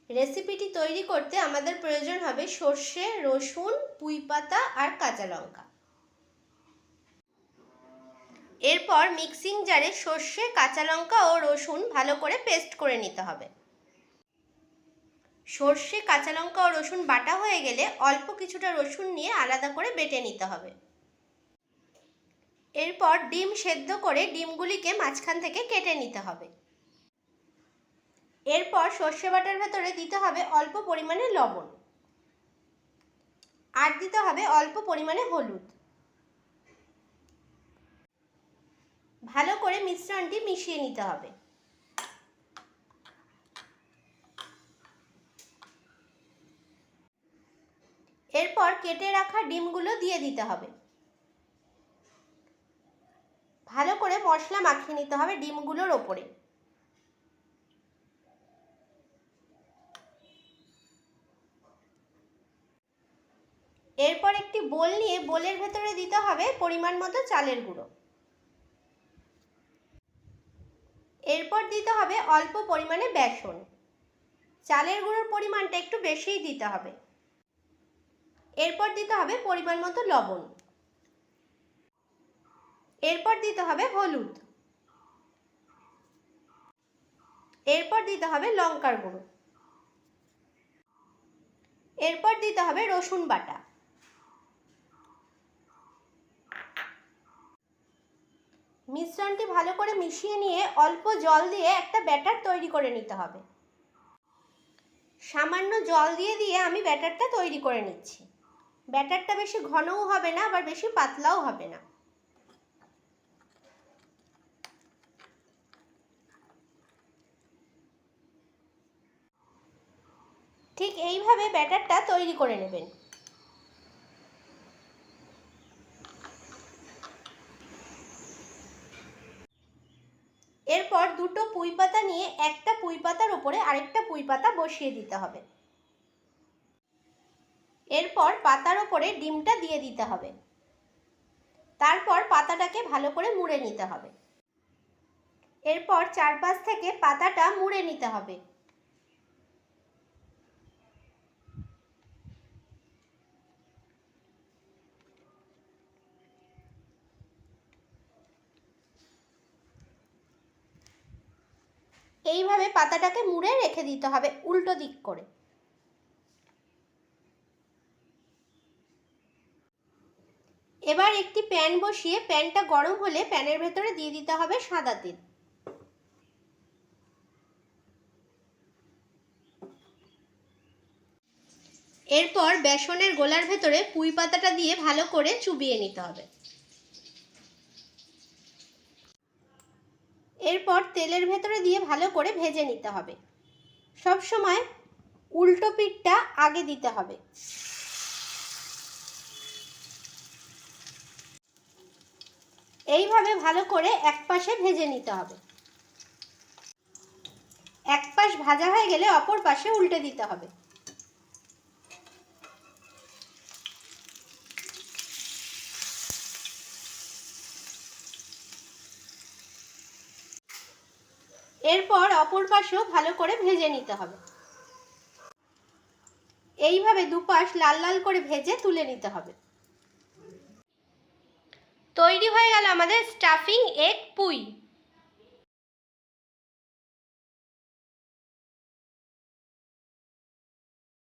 রেসিপিটি তৈরি করতে আমাদের প্রয়োজন হবে সর্ষে, রসুন, পুঁই পাতা আর কাঁচা লঙ্কা। এরপর মিক্সিং জারে সর্ষে, কাঁচা লঙ্কা ও রসুন ভালো করে পেস্ট করে নিতে হবে। সর্ষে, কাঁচা লঙ্কা ও রসুন বাটা হয়ে গেলে অল্প কিছুটা রসুন নিয়ে আলাদা করে বেটে নিতে হবে। এরপর ডিম সেদ্ধ করে ডিমগুলিকে মাঝখান থেকে কেটে নিতে হবে। এরপর সর্ষে বাটার ভেতরে দিতে হবে অল্প পরিমাণে লবণ আর দিতে হবে অল্প পরিমাণে হলুদ। ভালো করে মিশ্রণটি মিশিয়ে নিতে হবে। এরপর কেটে রাখা ডিমগুলো দিয়ে দিতে হবে। ভালো করে মশলা মাখিয়ে নিতে হবে ডিমগুলোর ওপরে। এরপর একটি বোল নিয়ে বোলের ভেতরে দিতে হবে পরিমাণ মতো চালের গুঁড়ো। এরপর দিতে হবে অল্প পরিমাণে বেসন। চালের গুঁড়োর পরিমাণটা একটু বেশিই দিতে হবে। এরপর দিতে হবে পরিমাণ মতো লবণ। এরপর দিতে হবে হলুদ। এরপর দিতে হবে লঙ্কার গুঁড়ো। এরপর দিতে হবে রসুন বাটা। মিশ্রণটি ভালো করে মিশিয়ে নিয়ে অল্প জল দিয়ে একটা ব্যাটার তৈরি করে নিতে হবে। সামান্য জল দিয়ে আমি ব্যাটারটা তৈরি করে নিচ্ছি। ব্যাটারটা বেশি ঘনও হবে না আবার বেশি পাতলাও হবে না। ঠিক এইভাবে ব্যাটারটা তৈরি করে নেবেন। এরপর দুটো পুঁই পাতা নিয়ে একটা পুঁই পাতার উপরে আরেকটা পুঁই পাতা বসিয়ে দিতে হবে। এরপর পাতার উপরে ডিমটা দিয়ে দিতে হবে। তারপর পাতাটাকে ভালো করে মুড়ে নিতে হবে। এরপর চারপাশ থেকে পাতাটা মুড়ে নিতে হবে। এইভাবে পাতাটাকে মুড়ে রেখে দিতে হবে উল্টো দিক করে। এবার একটি প্যান বসিয়ে প্যানটা গরম হলে প্যানের ভেতরে দিয়ে দিতে হবে সাদা তেল। এরপর বেসনের গোলার ভেতরে পুঁই পাতাটা দিয়ে ভালো করে চুবিয়ে নিতে হবে। এরপর তেলের ভেতরে দিয়ে ভালো করে ভেজে নিতে হবে। সব সময় উল্টো পিঠটা আগে দিতে হবে। এইভাবে ভালো করে এক পাশে ভেজে নিতে হবে। এক পাশ ভাজা হয়ে গেলে অপর পাশে উল্টে দিতে হবে। এরপর অপর পাশেও ভালো করে ভেজে নিতে হবে। এইভাবে দুপাশ লাল লাল করে ভেজে তুলে নিতে হবে। তৈরি হয়ে গেল আমাদের স্টাফিং এগ পুই।